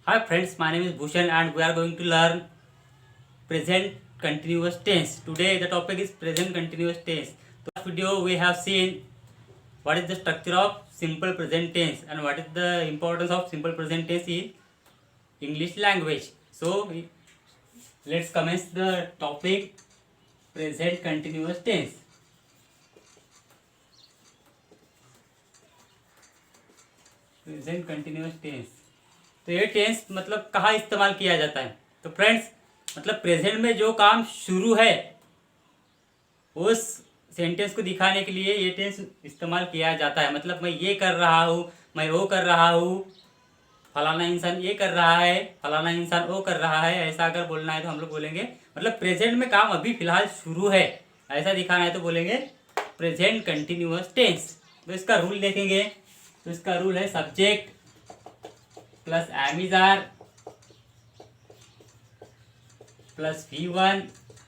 Hi friends, my name is Bhushan and we are going to learn present continuous tense. Today the topic is present continuous tense. So last video we have seen what is the structure of simple present tense and what is the importance of simple present tense in English language. So let's commence the topic present continuous tense. Present continuous tense, तो ये tense मतलब कहाँ इस्तेमाल किया जाता है? तो friends मतलब प्रेजेंट में जो काम शुरू है उस सेंटेंस को दिखाने के लिए ये टेंस इस्तेमाल किया जाता है। मतलब मैं ये कर रहा हूँ, मैं वो कर रहा हूँ, फलाना इंसान ये कर रहा है, फलाना इंसान वो कर रहा है, ऐसा अगर बोलना है तो हम लोग बोलेंगे मतलब प्रेजेंट में काम अभी फिलहाल शुरू है, ऐसा दिखाना है तो बोलेंगे प्रेजेंट कंटिन्यूअस टेंस। तो इसका रूल देखेंगे, तो इसका रूल है subject plus am is are plus V1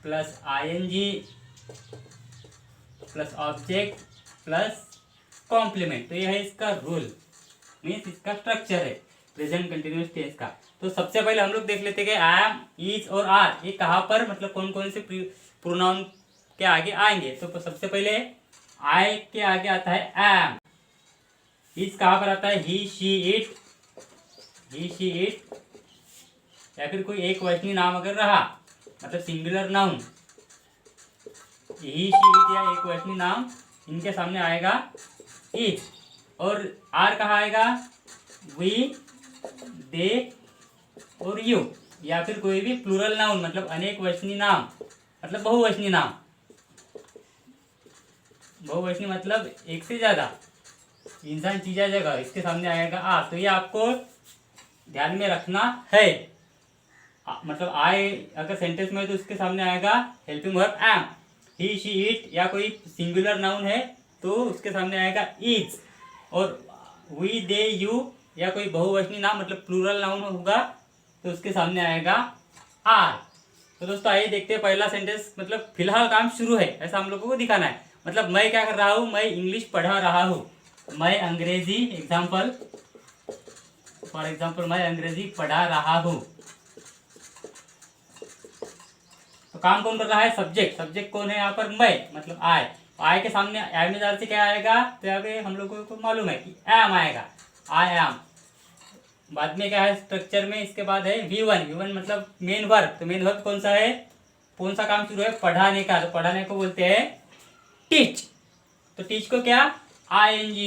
plus ING plus object plus complement. तो यह है इसका रूल, मीन्स इसका स्ट्रक्चर है प्रेजेंट कंटिन्यूअस टेंस का। तो सबसे पहले हम लोग देख लेते हैं कि एम, इज और आर ये कहाँ पर मतलब कौन कौन से प्रोनाउन के आगे आएंगे। तो सबसे पहले आई के आगे आता है एम, इज कहाँ पर आता है he she it, he she it, या फिर कोई एक वचनी नाम अगर रहा मतलब singular noun he she it या एक वचनी नाम, इनके सामने आएगा इज। और आर कहाँ आएगा? वी, दे और यू, या फिर कोई भी प्लूरल नाउन मतलब अनेक वचनी नाम मतलब बहुवचनी नाम। बहुवचनी मतलब एक से ज्यादा इंसान चीज़ा जगह, इसके सामने आएगा आ। तो ये आपको ध्यान में रखना है। मतलब आए अगर सेंटेंस में है तो उसके सामने आएगा helping verb am. He she it या कोई सिंगुलर नाउन है तो उसके सामने आएगा इज। और वी दे यू या कोई बहुवचनी नाम मतलब प्लूरल नाउन होगा तो उसके सामने आएगा आर। तो दोस्तों आइए देखते हैं पहला सेंटेंस, मतलब फिलहाल काम शुरू है ऐसा हम लोगों को दिखाना है। मतलब मैं क्या कर रहा हूँ? मैं इंग्लिश पढ़ा रहा हूँ, मैं अंग्रेजी एग्जाम्पल फॉर एग्जाम्पल मैं अंग्रेजी पढ़ा रहा हूँ। तो काम कौन कर रहा है? सब्जेक्ट। सब्जेक्ट कौन है यहाँ पर? मैं, मतलब आई। आई के सामने एम से क्या आएगा? तो यहाँ पे हम लोगों को मालूम है कि एम आएगा, आई एम। बाद में क्या है स्ट्रक्चर में? इसके बाद है V1। V1 मतलब मेन वर्ब। तो मेन वर्ब कौन सा है? कौन सा काम शुरू है? पढ़ाने का। तो पढ़ाने को बोलते हैं टीच। तो टीच को क्या? ING,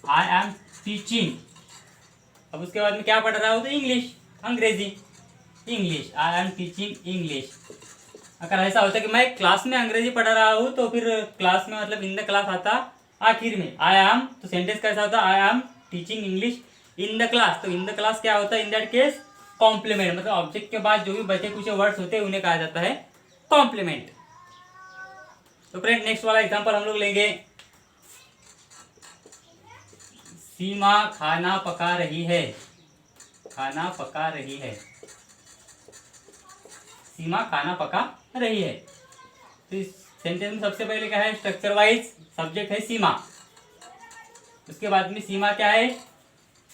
I am teaching. अब उसके बाद में क्या पढ़ रहा हूँ? तो इंग्लिश, अंग्रेजी, English, I am teaching English. अगर ऐसा होता कि मैं क्लास में अंग्रेजी पढ़ा रहा हूँ तो फिर क्लास में मतलब इन द क्लास आता आखिर में आई एम। तो सेंटेंस कैसा होता? I am teaching English in the class. तो इन द क्लास क्या होता है? इन दैट केस कॉम्प्लीमेंट, मतलब ऑब्जेक्ट के बाद जो भी बचे कुछ वर्ड्स होते हैं उन्हें कहा जाता है कॉम्प्लीमेंट। तो फ्रेंड नेक्स्ट वाला एग्जांपल हम लोग लेंगे। सीमा खाना पका रही है, खाना पका रही है, सीमा खाना पका रही है। तो इस सेंटेंस में सबसे पहले क्या है? स्ट्रक्चर वाइज सब्जेक्ट है सीमा, उसके बाद में सीमा क्या है?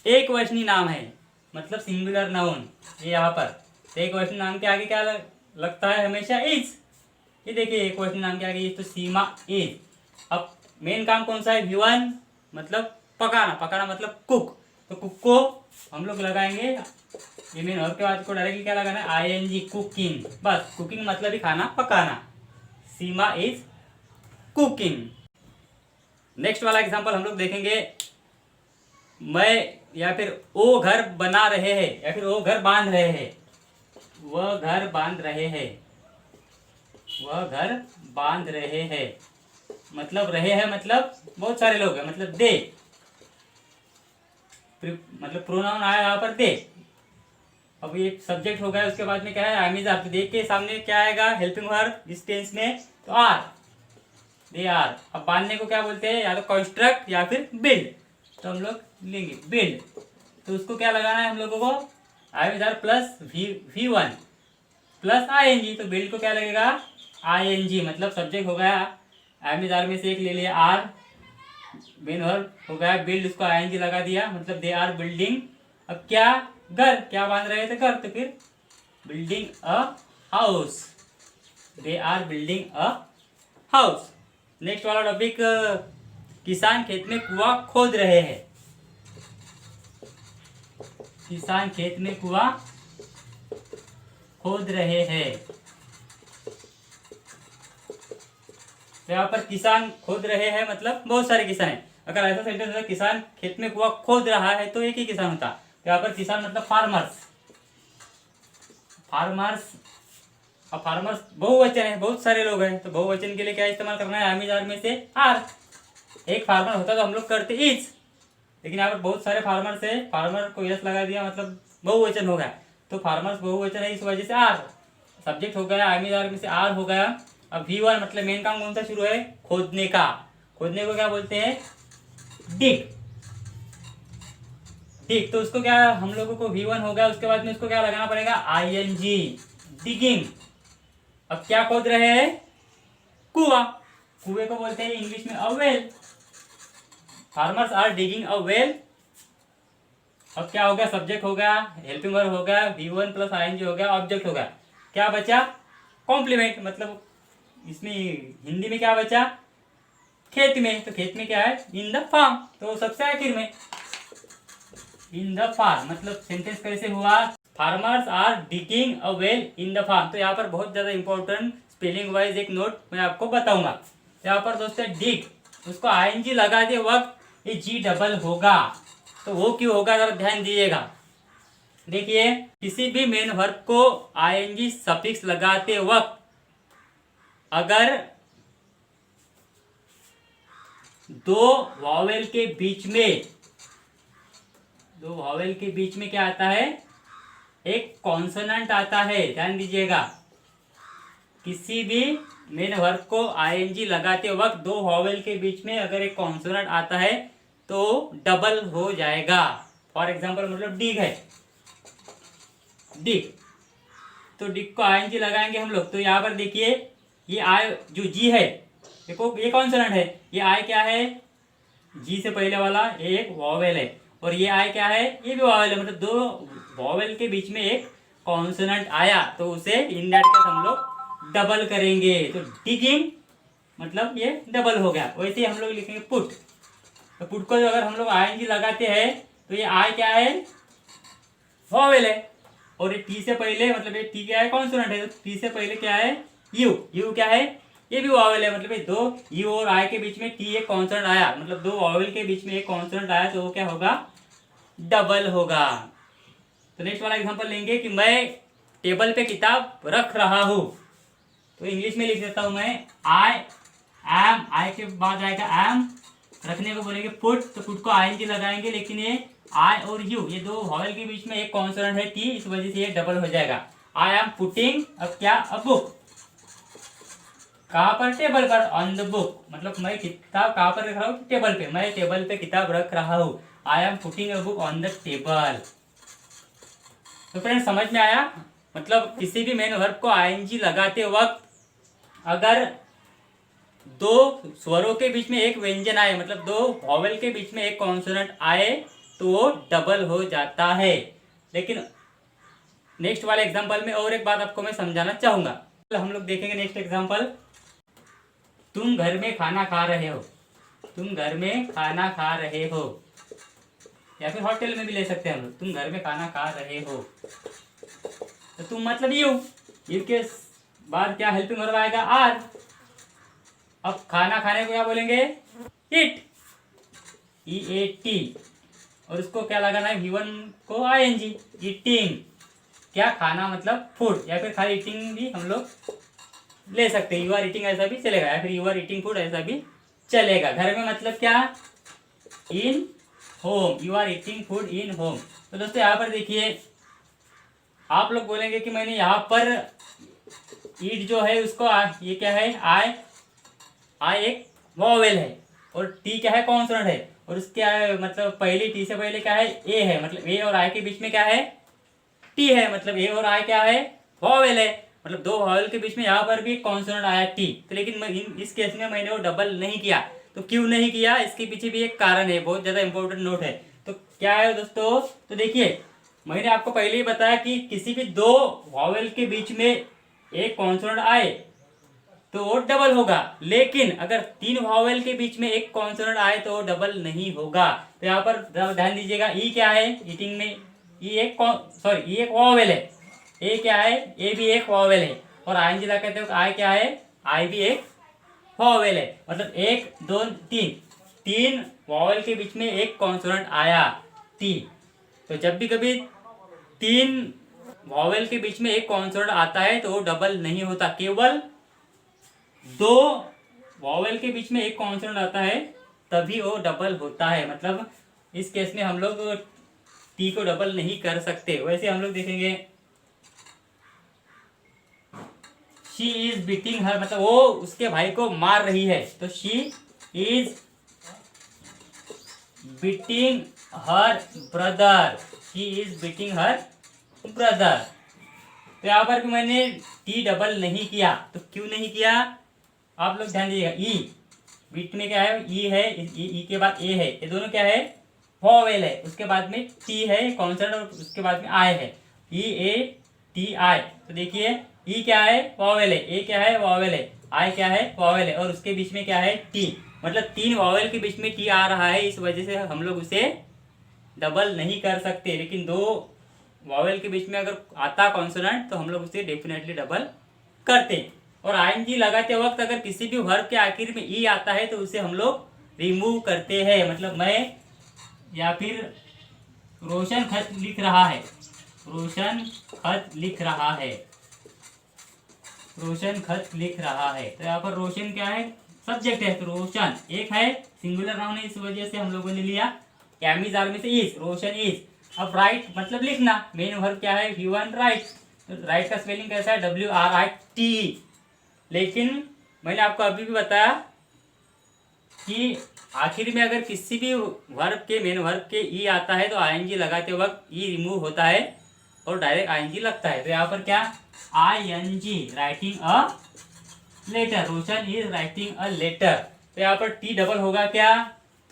एक वचनी नाम है मतलब सिंगुलर नाउन। ये यहाँ पर एक वचनी नाम के आगे क्या लगता है? हमेशा इज। ये देखिए एक वचनी नाम के आगे इज, तो सीमा इज। अब मेन काम कौन सा है? V1 मतलब पकाना, पकाना मतलब कुक। तो कुक को हम लोग लगाएंगे ये मेन वर्ब के बाद को डायरेक्टली क्या लगाना है? ING, cooking. बस कुकिंग मतलब ही खाना पकाना। सीमा इज कुकिंग। नेक्स्ट वाला एग्जांपल हम लोग देखेंगे। मैं या फिर वो घर बना रहे हैं या फिर वो घर बांध रहे हैं, वह घर बांध रहे हैं, वह घर बांध रहे हैं। मतलब रहे हैं मतलब बहुत सारे लोग हैं, मतलब दे, मतलब प्रोनाउन आया यहाँ पर दे। अब ये सब्जेक्ट हो गया, उसके बाद में क्या है? Am are. तो दे के सामने क्या आएगा? हेल्पिंग वर्ब इस टेंस में, तो आर, दे आर। अब बांधने को क्या बोलते हैं? या तो कंस्ट्रक्ट या फिर बिल्ड। तो हम लोग लेंगे बिल्ड। तो उसको क्या लगाना है हम लोगों को? Am are plus V1 plus ING। तो बिल्ड को क्या लगेगा? ING, मतलब सब्जेक्ट हो गया एम आर में से एक ले लिया आर, मेन वर्ब हो गया बिल्ड, उसको आईएनजी लगा दिया, मतलब दे आर बिल्डिंग। अब क्या, घर, क्या बांध रहे थे, घर, तो फिर building a house, they are building a house. Next वाला टॉपिक, किसान खेत में कुआं खोद रहे हैं। किसान खेत में कुआं खोद रहे हैं। तो यहाँ पर किसान खोद रहे हैं मतलब बहुत सारे किसान हैं। अगर ऐसा सेंटेंस होता किसान खेत में कुआं खोद रहा है तो एक ही किसान होता। तो यहाँ पर किसान मतलब फार्मर्स। फार्मर्स, अब फार्मर्स बहुवचन है, बहुत सारे लोग हैं, तो बहुवचन के लिए क्या इस्तेमाल करना है, आम जार में से आर। एक फार्मर होता तो हम लोग करते इज, लेकिन यहाँ पर बहुत सारे फार्मर्स है, फार्मर को यस लगा दिया मतलब बहुवचन हो गया, तो फार्मर्स बहुवचन है, इस वजह से आर। सब्जेक्ट हो गया, आम जार में से आर हो गया। अब V1 मतलब मेन काम कौन सा शुरू है, खोदने का। खोदने को क्या बोलते हैं, डिग। डिग, तो उसको क्या, हम लोगों को V1 हो गया, उसके बाद में उसको क्या लगाना पड़ेगा, आईएनजी, डिगिंग। अब क्या खोद रहे हैं, कुआं। कुएं को बोलते हैं इंग्लिश में a well. Farmers are digging a well. अब क्या हो गया, सब्जेक्ट हो गया, हेल्पिंग वर्ब हो गया, V1 प्लस आईएनजी हो गया, ऑब्जेक्ट हो गया। क्या बचा, कॉम्प्लीमेंट, मतलब इसमें हिंदी में क्या बचा, खेत में। तो खेत में क्या है, इन द फार्म, तो सबसे आखिर में इन द फार्म। मतलब सेंटेंस कैसे हुआ, farmers are digging a well in the farm. तो यहाँ पर बहुत ज्यादा इंपॉर्टेंट स्पेलिंग वाइज एक नोट मैं आपको बताऊंगा। यहाँ पर दोस्तों डिग, उसको आईएनजी लगा दे वक्त ये जी डबल होगा, तो वो क्यों होगा जरा ध्यान दीजिएगा। देखिए, किसी भी मेन वर्ब को आईएनजी सफिक्स लगाते वक्त अगर दो वॉवेल के बीच में, दो वॉवेल के बीच में क्या आता है, एक कॉन्सोनेंट आता है, ध्यान दीजिएगा। किसी भी मेन वर्ब को आईएनजी लगाते वक्त दो वॉवेल के बीच में अगर एक कॉन्सोनेंट आता है तो डबल हो जाएगा। फॉर एग्जांपल मतलब डिग है, डिग, तो डिग को आईएनजी लगाएंगे हम लोग, तो यहाँ पर देखिए ये आई जो जी है, देखो ये कॉन्सोनेंट है, ये आई क्या है, जी से पहले वाला एक वॉवेल है, और ये आई क्या है, ये भी वॉवेल है, मतलब दो वॉवेल के बीच में एक कॉन्सोनेंट आया तो उसे इन दैट केस हम लोग डबल करेंगे। तो डिगिंग मतलब ये डबल हो गया। वैसे ही हम लोग लिखेंगे पुट, तो पुट को अगर हम लोग आईएनजी लगाते हैं तो ये आई क्या है, वॉवेल है, और ये टी से पहले, मतलब ये टी क्या है, कॉन्सोनेंट है, तो टी से पहले क्या है, यू, यू क्या है, ये भी वॉवेल है, मतलब ये दो यू और आई के बीच में टी एक कॉन्सोनेंट आया, मतलब दो वॉवेल के बीच में एक कॉन्सोनेंट आया तो वो क्या होगा, डबल होगा। तो नेक्स्ट वाला एग्जांपल लेंगे कि मैं टेबल पे किताब रख रहा हूं, तो इंग्लिश में लिख देता हूं मैं, आई एम, आई के बाद आएगा एम, रखने को बोलेंगे पुट, तो पुट को आईएनजी लगाएंगे, लेकिन ये आई और यू ये दो वॉवेल के बीच में एक कॉन्सोनेंट है टी, इस वजह से ये डबल हो जाएगा। आई एम पुटिंग, अब क्या, अ बुक, कहाँ पर, टेबल पर, ऑन द बुक, मतलब मैं किताब कहाँ पर रख रहा हूँ, टेबल पे, मैं टेबल पे किताब रख रहा हूँ, I am putting a book on the table. तो फ्रेंड समझ में आया, मतलब किसी भी मेन वर्ब को आईएनजी लगाते वक्त अगर दो स्वरों के बीच में एक व्यंजन आए, मतलब दो वॉवेल के बीच में एक कॉन्सोनेंट आए तो वो डबल हो जाता है। लेकिन नेक्स्ट वाले एग्जांपल में और एक बात आपको मैं समझाना चाहूंगा, हम लोग देखेंगे नेक्स्ट एग्जांपल। तुम घर में खाना खा रहे हो, तुम घर में खाना खा रहे हो, या फिर होटल में भी ले सकते हैं हम लोग, तुम घर में खाना खा रहे हो, तो तुम मतलब यू, यू के बाद क्या हेल्पिंग वर्ब आएगा, आर। अब खाना खाने को क्या बोलेंगे, इट, ई ए टी, और उसको क्या लगाना है, V1 को आईएनजी, ईटिंग, क्या, खाना मतलब फूड, या फिर खाली ईटिंग भी हम लोग ले सकते हैं, यू आर ईटिंग ऐसा भी चलेगा, या फिर यू आर ईटिंग फूड ऐसा भी चलेगा। घर में मतलब क्या, in home, you are eating food in home. तो दोस्तों यहाँ पर देखिए, आप लोग बोलेंगे कि मैंने यहाँ पर ईट जो है उसको ये क्या है, आई, आई एक वॉवेल है, और टी क्या है, कॉन्सोनेंट है, और उसके मतलब पहली टी से पहले क्या है, ए है, मतलब ए और आई के बीच में क्या है, टी है, मतलब ए और आई क्या है, वॉवेल है, मतलब दो वॉवेल के बीच में यहाँ पर भी कॉन्सोनेंट आया टी, तो लेकिन इस केस में मैंने वो डबल नहीं किया, तो क्यों नहीं किया, इसके पीछे भी एक कारण है, बहुत ज़्यादा इंपॉर्टेंट नोट है। तो क्या है दोस्तों, तो देखिए मैंने आपको पहले ही बताया कि किसी भी दो वॉवेल के बीच में एक कॉन्सोनेंट आए तो वो डबल होगा, लेकिन अगर तीन वॉवेल के बीच में एक कॉन्सोनेंट आए तो वो डबल नहीं होगा। तो यहाँ पर ध्यान दीजिएगा, ई क्या है ईटिंग में, ई एक सॉरी ई एक वॉवेल है, ए क्या है, ए भी एक वॉवेल है, और आई जी कहते हो आई क्या है, आई भी एक वॉवेल है। मतलब एक दो तीन, तीन वॉवेल के बीच में एक कॉन्सोनेंट आया टी। तो जब भी कभी तीन वॉवेल के बीच में एक कॉन्सोनेंट आता है तो वो डबल नहीं होता, केवल दो वॉवेल के बीच में एक कॉन्सोनेंट आता है तभी वो डबल होता है। मतलब इस केस में हम लोग टी को डबल नहीं कर सकते। वैसे हम लोग देखेंगे शी इज बीटिंग हर, मतलब वो उसके भाई को मार रही है, तो she is beating her brother, she is beating her brother. तो यहाँ पर भी मैंने टी डबल नहीं किया, तो क्यों नहीं किया आप लोग ध्यान दीजिएगा। ई बीट में क्या है, ई है, ई के बाद ए है, ये दोनों क्या है, वॉवेल है, उसके बाद में टी है कॉन्सोनेंट, और उसके बाद में आई है, ई ए टी आई। तो देखिए ई क्या है, वॉवेल है, ए क्या है, वॉवेल है, आई क्या है, वॉवेल है, और उसके बीच में क्या है, टी। मतलब तीन वॉवेल के बीच में टी आ रहा है, इस वजह से हम लोग उसे डबल नहीं कर सकते। लेकिन दो वॉवेल के बीच में अगर आता कॉन्सोनेंट तो हम लोग उसे डेफिनेटली डबल करते। और आईएनजी लगाते वक्त अगर किसी भी वर्ब के आखिर में ई आता है तो उसे हम लोग रिमूव करते हैं। मतलब मैं या फिर रोशन खत लिख रहा है, रोशन खत लिख रहा है, रोशन खत लिख रहा है, तो यहाँ पर रोशन क्या है, सब्जेक्ट है, तो रोशन एक है, सिंगुलर नाउन है, इस वजह से हम लोगों ने लिया कैमिज आर में से इज, रोशन इज। अब राइट मतलब लिखना, मेन वर्ब क्या है, V1 राइट, तो राइट का स्पेलिंग कैसा है, WRIT। लेकिन मैंने आपको अभी भी बताया कि आखिर में अगर किसी भी वर्ब के, मेन वर्ब के ई आता है तो आईएनजी लगाते वक्त ई रिमूव होता है और डायरेक्ट आईएनजी लगता है। तो यहाँ पर क्या, ING writing a letter, Roshan is writing a letter. तो यहाँ पर टी डबल होगा क्या,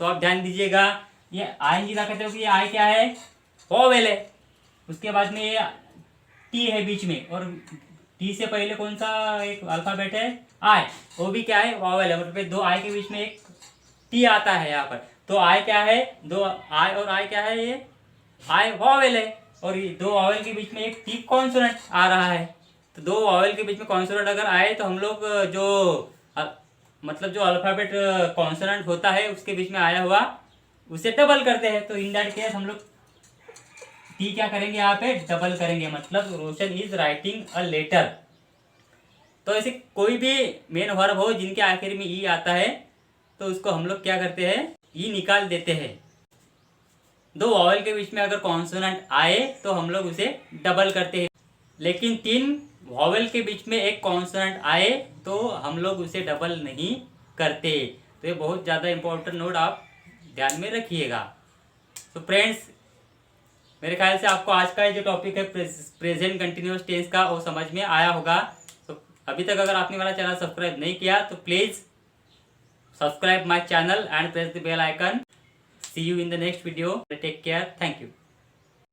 तो आप ध्यान दीजिएगा, ये आईएनजी लगाते हो कि ये आई क्या है, वॉवेल है, उसके बाद में ये टी है बीच में, और टी से पहले कौन सा एक अल्फाबेट है, आई, वो भी क्या है, वॉवेल है, मतलब दो आई के बीच में एक टी आता है यहाँ पर। तो आई क्या है, दो आई और आई क्या है, ये आई वॉवेल है, और ये दो वॉवेल के बीच में एक टी कॉन्सोनेंट आ रहा है। तो दो वॉवेल के बीच में कॉन्सोनेंट अगर आए तो हम लोग जो मतलब जो अल्फाबेट कॉन्सोनेंट होता है उसके बीच में आया हुआ उसे डबल करते हैं। तो इन दैट केस हम लोग टी क्या करेंगे, यहाँ पे डबल करेंगे, मतलब रोशन इज राइटिंग अ लेटर। तो ऐसे कोई भी मेन वर्ब हो जिनके आखिर में ई आता है तो उसको हम लोग क्या करते हैं, ई निकाल देते हैं। दो वॉवेल के बीच में अगर कॉन्सोनेंट आए तो हम लोग उसे डबल करते हैं, लेकिन तीन वॉवेल के बीच में एक कॉन्सोनेंट आए तो हम लोग उसे डबल नहीं करते। तो ये बहुत ज़्यादा इंपॉर्टेंट नोट आप ध्यान में रखिएगा। तो फ्रेंड्स, मेरे ख्याल से आपको आज का जो टॉपिक है प्रेजेंट कंटिन्यूअस टेंस का वो समझ में आया होगा। तो अभी तक अगर आपने मेरा चैनल सब्सक्राइब नहीं किया तो please subscribe my channel and press the bell icon. See you in the next video, take care, thank you.